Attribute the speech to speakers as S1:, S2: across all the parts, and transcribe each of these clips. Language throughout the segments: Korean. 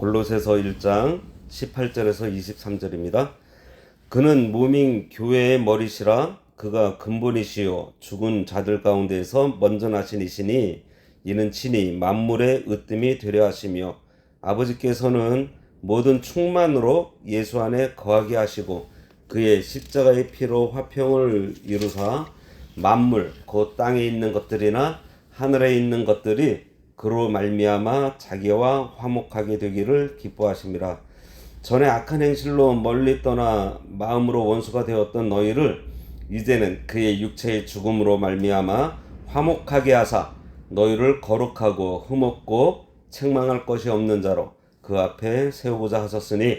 S1: 골로새서 1장 18절에서 23절입니다. 그는 몸인 교회의 머리시라. 그가 근본이시요 죽은 자들 가운데에서 먼저 나신 이시니 이는 친히 만물의 으뜸이 되려 하시며 아버지께서는 모든 충만으로 예수 안에 거하게 하시고 그의 십자가의 피로 화평을 이루사 만물 곧 땅에 있는 것들이나 하늘에 있는 것들이 그로 말미암아 자기와 화목하게 되기를 기뻐하심이라. 전에 악한 행실로 멀리 떠나 마음으로 원수가 되었던 너희를 이제는 그의 육체의 죽음으로 말미암아 화목하게 하사 너희를 거룩하고 흠없고 책망할 것이 없는 자로 그 앞에 세우고자 하셨으니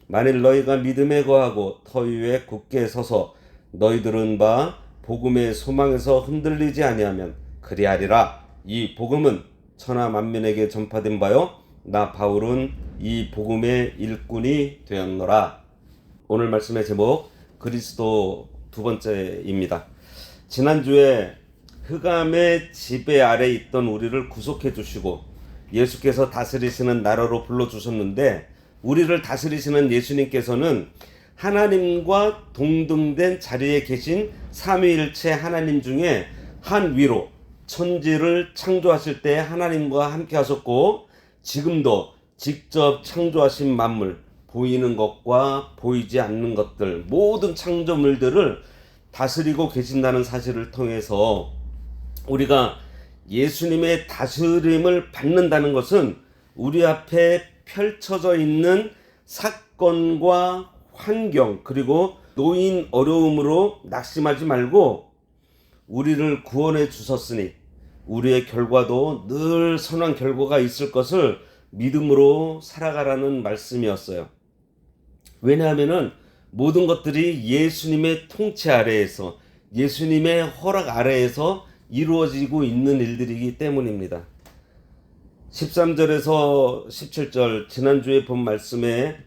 S1: 만일 너희가 믿음에 거하고 터 위에 굳게 서서 너희들은 바 복음의 소망에서 흔들리지 아니하면 그리하리라. 이 복음은 천하 만민에게 전파된 바요 나 바울은 이 복음의 일꾼이 되었노라. 오늘 말씀의 제목 그리스도 두 번째입니다. 지난주에 흑암의 지배 아래 있던 우리를 구속해 주시고 예수께서 다스리시는 나라로 불러주셨는데 우리를 다스리시는 예수님께서는 하나님과 동등된 자리에 계신 삼위일체 하나님 중에 한 위로 천지를 창조하실 때 하나님과 함께 하셨고 지금도 직접 창조하신 만물, 보이는 것과 보이지 않는 것들, 모든 창조물들을 다스리고 계신다는 사실을 통해서 우리가 예수님의 다스림을 받는다는 것은 우리 앞에 펼쳐져 있는 사건과 환경 그리고 노인 어려움으로 낙심하지 말고 우리를 구원해 주셨으니 우리의 결과도 늘 선한 결과가 있을 것을 믿음으로 살아가라는 말씀이었어요. 왜냐하면 모든 것들이 예수님의 통치 아래에서 예수님의 허락 아래에서 이루어지고 있는 일들이기 때문입니다. 13절에서 17절 지난주에 본 말씀에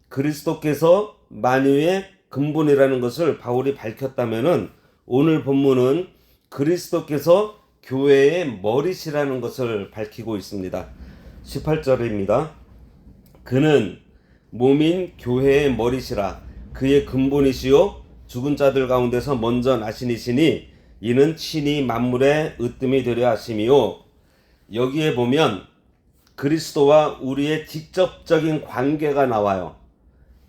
S1: 그리스도께서 만유의 근본이라는 것을 바울이 밝혔다면 오늘 본문은 그리스도께서 교회의 머리시라는 것을 밝히고 있습니다. 18절입니다. 그는 몸인 교회의 머리시라. 그의 근본이시요 죽은 자들 가운데서 먼저 나신 이시니 이는 친히 만물의 으뜸이 되려 하심이요. 여기에 보면 그리스도와 우리의 직접적인 관계가 나와요.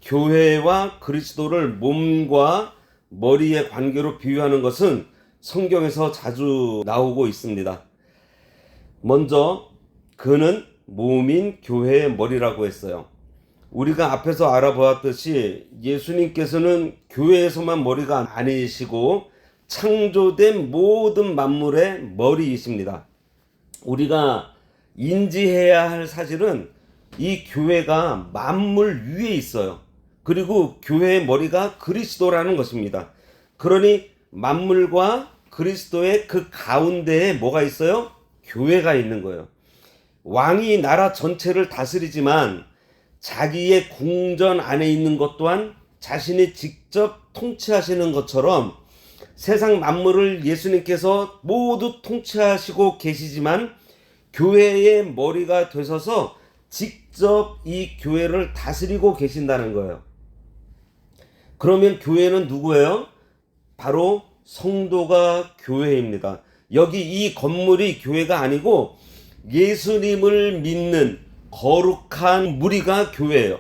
S1: 교회와 그리스도를 몸과 머리의 관계로 비유하는 것은 성경에서 자주 나오고 있습니다. 먼저 그는 몸인 교회의 머리라고 했어요. 우리가 앞에서 알아보았듯이 예수님께서는 교회에서만 머리가 아니시고 창조된 모든 만물의 머리이십니다. 우리가 인지해야 할 사실은 이 교회가 만물 위에 있어요. 그리고 교회의 머리가 그리스도라는 것입니다. 그러니 만물과 그리스도의 그 가운데에 뭐가 있어요? 교회가 있는 거예요. 왕이 나라 전체를 다스리지만 자기의 궁전 안에 있는 것 또한 자신이 직접 통치하시는 것처럼 세상 만물을 예수님께서 모두 통치하시고 계시지만 교회의 머리가 되셔서 직접 이 교회를 다스리고 계신다는 거예요. 그러면 교회는 누구예요? 바로 성도가 교회입니다. 여기 이 건물이 교회가 아니고 예수님을 믿는 거룩한 무리가 교회예요.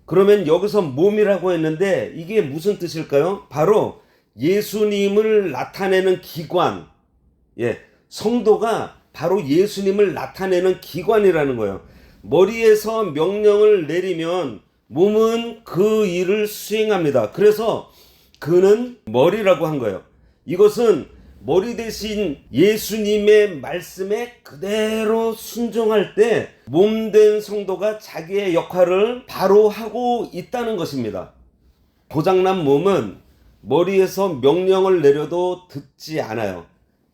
S1: 그러면 여기서 몸이라고 했는데 이게 무슨 뜻일까요? 바로 예수님을 나타내는 기관, 성도가 바로 예수님을 나타내는 기관이라는 거예요. 머리에서 명령을 내리면 몸은 그 일을 수행합니다. 그래서 그는 머리라고 한 거예요. 이것은 머리 대신 예수님의 말씀에 그대로 순종할 때 몸된 성도가 자기의 역할을 바로 하고 있다는 것입니다. 고장난 몸은 머리에서 명령을 내려도 듣지 않아요.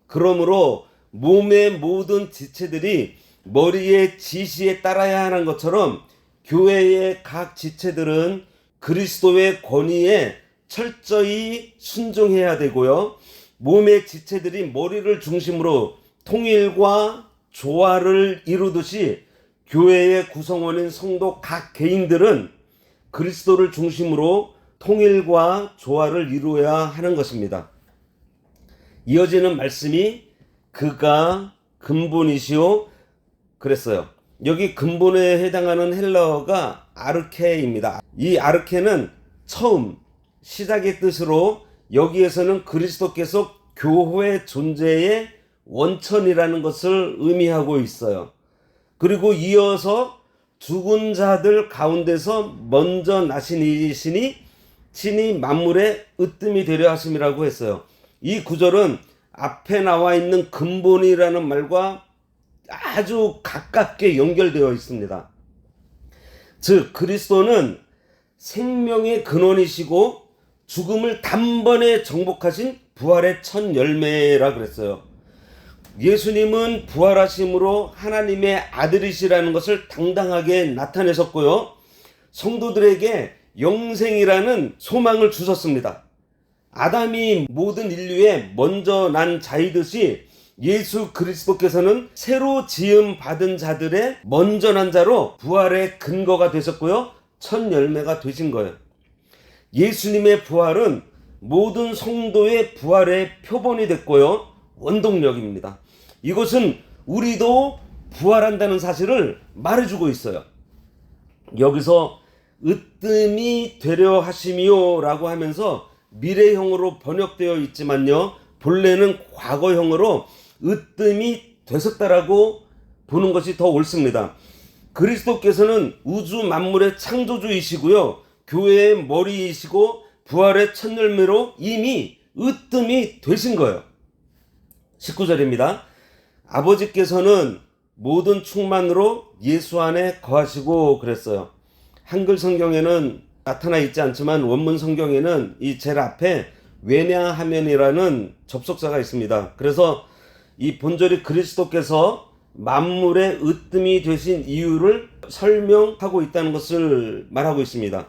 S1: 그러므로 몸의 모든 지체들이 머리의 지시에 따라야 하는 것처럼 교회의 각 지체들은 그리스도의 권위에 철저히 순종해야 되고요. 몸의 지체들이 머리를 중심으로 통일과 조화를 이루듯이 교회의 구성원인 성도 각 개인들은 그리스도를 중심으로 통일과 조화를 이루어야 하는 것입니다. 이어지는 말씀이 그가 근본이시오 그랬어요. 여기 근본에 해당하는 헬라어가 아르케입니다. 이 아르케는 처음, 시작의 뜻으로 여기에서는 그리스도께서 교회 존재의 원천이라는 것을 의미하고 있어요. 그리고 이어서 죽은 자들 가운데서 먼저 나신 이시니 친히 만물의 으뜸이 되려 하심이라고 했어요. 이 구절은 앞에 나와 있는 근본이라는 말과 아주 가깝게 연결되어 있습니다. 즉 그리스도는 생명의 근원이시고 죽음을 단번에 정복하신 부활의 첫 열매라 그랬어요. 예수님은 부활하심으로 하나님의 아들이시라는 것을 당당하게 나타내셨고요. 성도들에게 영생이라는 소망을 주셨습니다. 아담이 모든 인류에 먼저 난 자이듯이 예수 그리스도께서는 새로 지음 받은 자들의 먼저 난 자로 부활의 근거가 되셨고요. 첫 열매가 되신 거예요. 예수님의 부활은 모든 성도의 부활의 표본이 됐고요. 원동력입니다. 이것은 우리도 부활한다는 사실을 말해주고 있어요. 여기서 으뜸이 되려 하심이요 라고 하면서 미래형으로 번역되어 있지만요, 본래는 과거형으로 으뜸이 되셨다라고 보는 것이 더 옳습니다. 그리스도께서는 우주 만물의 창조주이시고요, 교회의 머리이시고 부활의 첫 열매로 이미 으뜸이 되신 거예요. 19절입니다. 아버지께서는 모든 충만으로 예수 안에 거하시고 그랬어요. 한글 성경에는 나타나 있지 않지만 원문 성경에는 이 제일 앞에 왜냐하면이라는 접속사가 있습니다. 그래서 이 본절이 그리스도께서 만물의 으뜸이 되신 이유를 설명하고 있다는 것을 말하고 있습니다.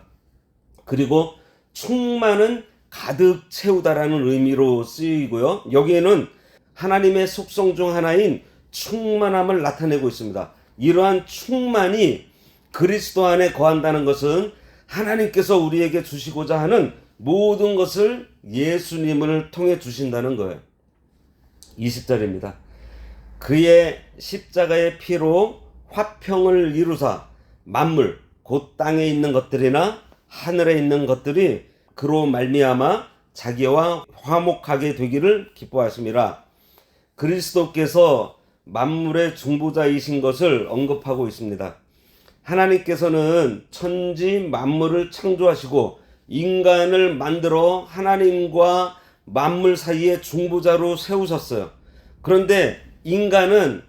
S1: 그리고 충만은 가득 채우다라는 의미로 쓰이고요. 여기에는 하나님의 속성 중 하나인 충만함을 나타내고 있습니다. 이러한 충만이 그리스도 안에 거한다는 것은 하나님께서 우리에게 주시고자 하는 모든 것을 예수님을 통해 주신다는 거예요. 20절입니다. 그의 십자가의 피로 화평을 이루사 만물 곧 땅에 있는 것들이나 하늘에 있는 것들이 그로 말미암아 자기와 화목하게 되기를 기뻐하심이라. 그리스도께서 만물의 중보자이신 것을 언급하고 있습니다. 하나님께서는 천지 만물을 창조하시고 인간을 만들어 하나님과 만물 사이에 중보자로 세우셨어요. 그런데 인간은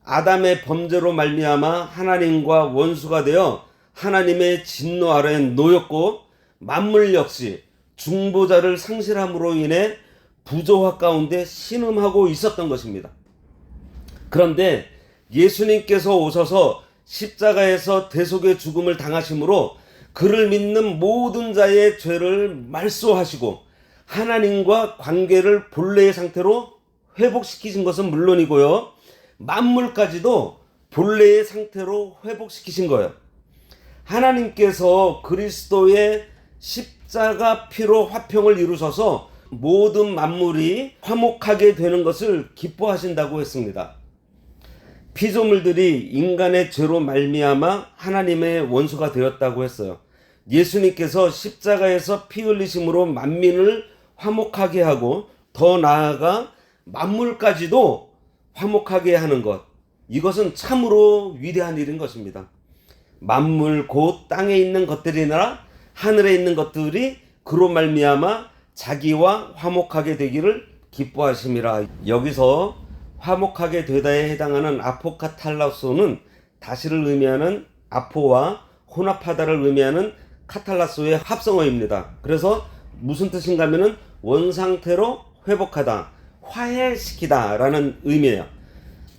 S1: 아담의 범죄로 말미암아 하나님과 원수가 되어 하나님의 진노 아래에 놓였고, 만물 역시 중보자를 상실함으로 인해 부조화 가운데 신음하고 있었던 것입니다. 그런데 예수님께서 오셔서 십자가에서 대속의 죽음을 당하심으로 그를 믿는 모든 자의 죄를 말소하시고 하나님과 관계를 본래의 상태로 회복시키신 것은 물론이고요, 만물까지도 본래의 상태로 회복시키신 거예요. 하나님께서 그리스도의 십자가 피로 화평을 이루셔서 모든 만물이 화목하게 되는 것을 기뻐하신다고 했습니다. 피조물들이 인간의 죄로 말미암아 하나님의 원수가 되었다고 했어요. 예수님께서 십자가에서 피 흘리심으로 만민을 화목하게 하고 더 나아가 만물까지도 화목하게 하는 것, 이것은 참으로 위대한 일인 것입니다. 만물 곧 땅에 있는 것들이나 하늘에 있는 것들이 그로 말미암아 자기와 화목하게 되기를 기뻐하심이라. 여기서 화목하게 되다에 해당하는 아포카탈라소는 다시를 의미하는 아포와 혼합하다를 의미하는 카탈라소의 합성어입니다. 그래서 무슨 뜻인가 하면은 원상태로 회복하다, 화해시키다 라는 의미예요.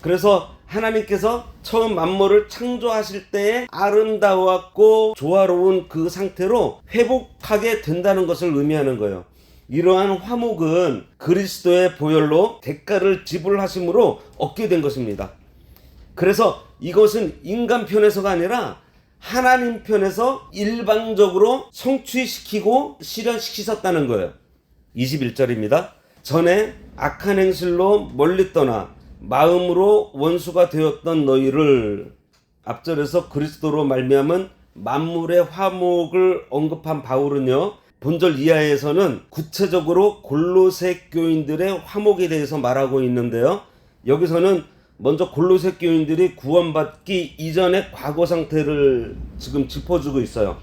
S1: 그래서 하나님께서 처음 만물을 창조하실 때에 아름다웠고 조화로운 그 상태로 회복하게 된다는 것을 의미하는 거예요. 이러한 화목은 그리스도의 보혈로 대가를 지불하심으로 얻게 된 것입니다. 그래서 이것은 인간 편에서가 아니라 하나님 편에서 일방적으로 성취시키고 실현시키셨다는 거예요. 21절입니다. 전에 악한 행실로 멀리 떠나 마음으로 원수가 되었던 너희를, 앞절에서 그리스도로 말미암은 만물의 화목을 언급한 바울은요, 본절 이하에서는 구체적으로 골로새 교인들의 화목에 대해서 말하고 있는데요, 여기서는 먼저 골로새 교인들이 구원받기 이전의 과거 상태를 지금 짚어주고 있어요.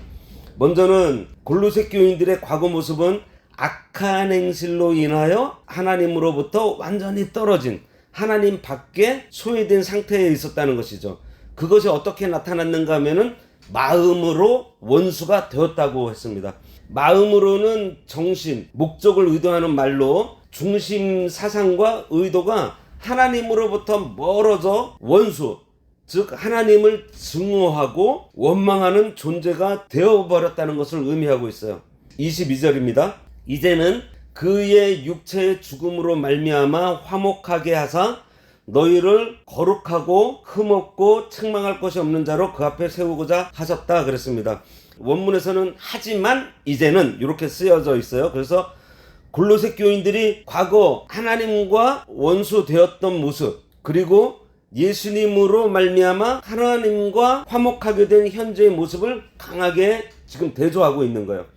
S1: 먼저는 골로새 교인들의 과거 모습은 악한 행실로 인하여 하나님으로부터 완전히 떨어진, 하나님 밖에 소외된 상태에 있었다는 것이죠. 그것이 어떻게 나타났는가 하면은 마음으로 원수가 되었다고 했습니다. 마음으로는 정신, 목적을 의도하는 말로 중심 사상과 의도가 하나님으로부터 멀어져 원수, 즉 하나님을 증오하고 원망하는 존재가 되어버렸다는 것을 의미하고 있어요. 22절입니다. 이제는 그의 육체의 죽음으로 말미암아 화목하게 하사 너희를 거룩하고 흠없고 책망할 것이 없는 자로 그 앞에 세우고자 하셨다 그랬습니다. 원문에서는 하지만 이제는 이렇게 쓰여져 있어요. 그래서 골로새 교인들이 과거 하나님과 원수 되었던 모습, 그리고 예수님으로 말미암아 하나님과 화목하게 된 현재의 모습을 강하게 지금 대조하고 있는 거예요.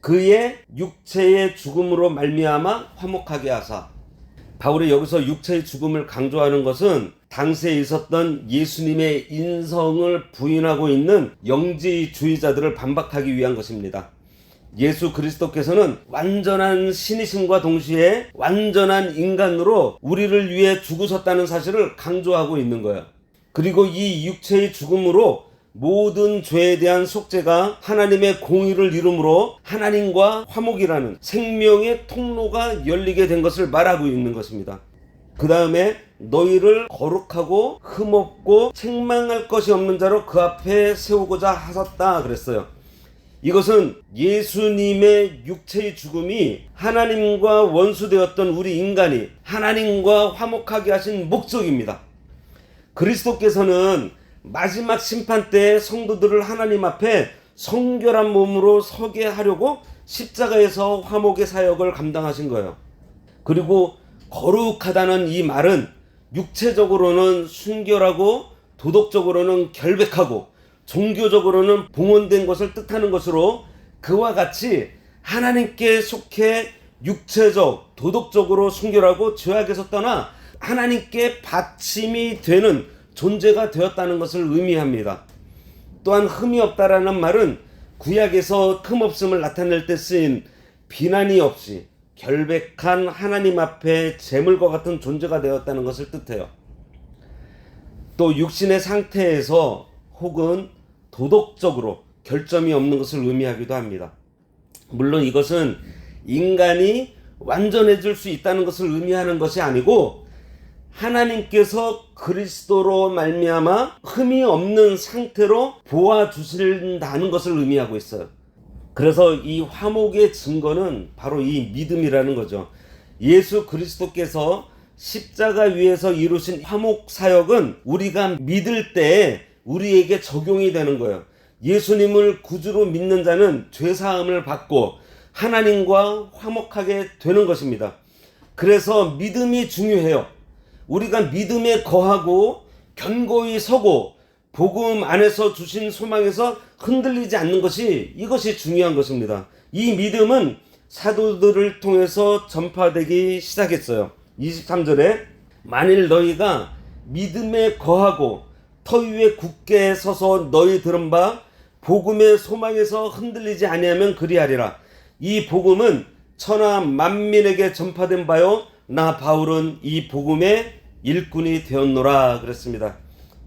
S1: 그의 육체의 죽음으로 말미암아 화목하게 하사. 바울이 여기서 육체의 죽음을 강조하는 것은 당시에 있었던 예수님의 인성을 부인하고 있는 영지주의자들을 반박하기 위한 것입니다. 예수 그리스도께서는 완전한 신이심과 동시에 완전한 인간으로 우리를 위해 죽으셨다는 사실을 강조하고 있는 거예요. 그리고 이 육체의 죽음으로 모든 죄에 대한 속죄가 하나님의 공의를 이루므로 하나님과 화목이라는 생명의 통로가 열리게 된 것을 말하고 있는 것입니다. 그 다음에 너희를 거룩하고 흠없고 책망할 것이 없는 자로 그 앞에 세우고자 하셨다 그랬어요. 이것은 예수님의 육체의 죽음이 하나님과 원수되었던 우리 인간이 하나님과 화목하게 하신 목적입니다. 그리스도께서는 마지막 심판 때 성도들을 하나님 앞에 성결한 몸으로 서게 하려고 십자가에서 화목의 사역을 감당하신 거예요. 그리고 거룩하다는 이 말은 육체적으로는 순결하고 도덕적으로는 결백하고 종교적으로는 봉헌된 것을 뜻하는 것으로 그와 같이 하나님께 속해 육체적, 도덕적으로 순결하고 죄악에서 떠나 하나님께 받침이 되는 존재가 되었다는 것을 의미합니다. 또한 흠이 없다라는 말은 구약에서 흠없음을 나타낼 때 쓰인 비난이 없이 결백한 하나님 앞에 재물과 같은 존재가 되었다는 것을 뜻해요. 또 육신의 상태에서 혹은 도덕적으로 결점이 없는 것을 의미하기도 합니다. 물론 이것은 인간이 완전해질 수 있다는 것을 의미하는 것이 아니고 하나님께서 그리스도로 말미암아 흠이 없는 상태로 보아주신다는 것을 의미하고 있어요. 그래서 이 화목의 증거는 바로 이 믿음이라는 거죠. 예수 그리스도께서 십자가 위에서 이루신 화목 사역은 우리가 믿을 때 우리에게 적용이 되는 거예요. 예수님을 구주로 믿는 자는 죄사함을 받고 하나님과 화목하게 되는 것입니다. 그래서 믿음이 중요해요. 우리가 믿음에 거하고 견고히 서고 복음 안에서 주신 소망에서 흔들리지 않는 것이, 이것이 중요한 것입니다. 이 믿음은 사도들을 통해서 전파되기 시작했어요. 23절에 만일 너희가 믿음에 거하고 터 위에 굳게 서서 너희 들은 바 복음의 소망에서 흔들리지 아니하면 그리하리라. 이 복음은 천하 만민에게 전파된 바요 나 바울은 이 복음의 일꾼이 되었노라 그랬습니다.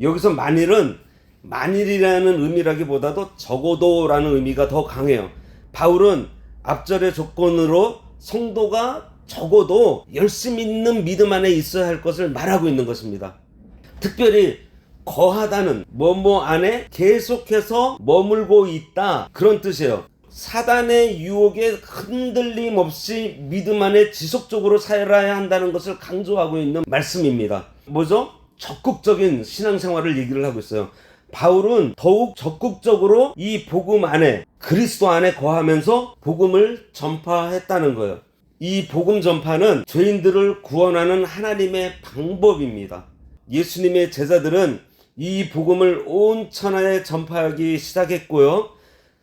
S1: 여기서 만일은 만일이라는 의미라기보다도 적어도라는 의미가 더 강해요. 바울은 앞절의 조건으로 성도가 적어도 열심 있는 믿음 안에 있어야 할 것을 말하고 있는 것입니다. 특별히 거하다는 뭐뭐 안에 계속해서 머물고 있다, 그런 뜻이에요. 사단의 유혹에 흔들림 없이 믿음 안에 지속적으로 살아야 한다는 것을 강조하고 있는 말씀입니다. 뭐죠? 적극적인 신앙생활을 얘기를 하고 있어요. 바울은 더욱 적극적으로 이 복음 안에, 그리스도 안에 거하면서 복음을 전파했다는 거예요. 이 복음 전파는 죄인들을 구원하는 하나님의 방법입니다. 예수님의 제자들은 이 복음을 온 천하에 전파하기 시작했고요.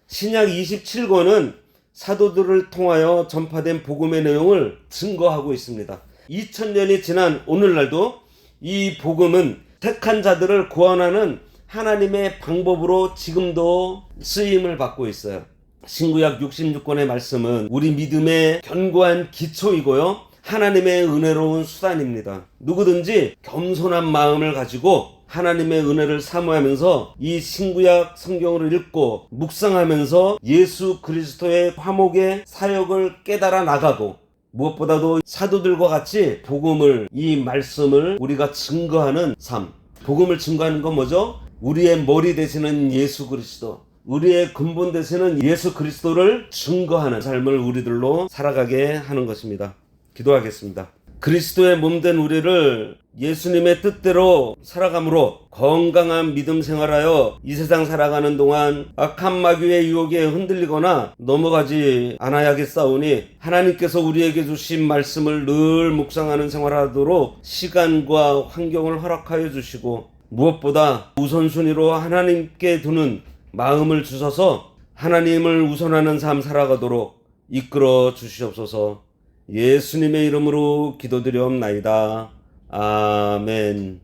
S1: 신약 27권은 사도들을 통하여 전파된 복음의 내용을 증거하고 있습니다. 2000년이 지난 오늘날도 이 복음은 택한 자들을 구원하는 하나님의 방법으로 지금도 쓰임을 받고 있어요. 신구약 66권의 말씀은 우리 믿음의 견고한 기초이고요, 하나님의 은혜로운 수단입니다. 누구든지 겸손한 마음을 가지고 하나님의 은혜를 사모하면서 이 신구약 성경을 읽고 묵상하면서 예수 그리스도의 화목의 사역을 깨달아 나가고, 무엇보다도 사도들과 같이 복음을, 이 말씀을 우리가 증거하는 삶. 복음을 증거하는 건 뭐죠? 우리의 머리 되시는 예수 그리스도, 우리의 근본 되시는 예수 그리스도를 증거하는 삶을 우리들로 살아가게 하는 것입니다. 기도하겠습니다. 그리스도의 몸된 우리를 예수님의 뜻대로 살아감으로 건강한 믿음 생활하여 이 세상 살아가는 동안 악한 마귀의 유혹에 흔들리거나 넘어가지 않아야겠사오니, 하나님께서 우리에게 주신 말씀을 늘 묵상하는 생활하도록 시간과 환경을 허락하여 주시고, 무엇보다 우선순위로 하나님께 두는 마음을 주셔서 하나님을 우선하는 삶 살아가도록 이끌어 주시옵소서. 예수님의 이름으로 기도드리옵나이다. 아멘.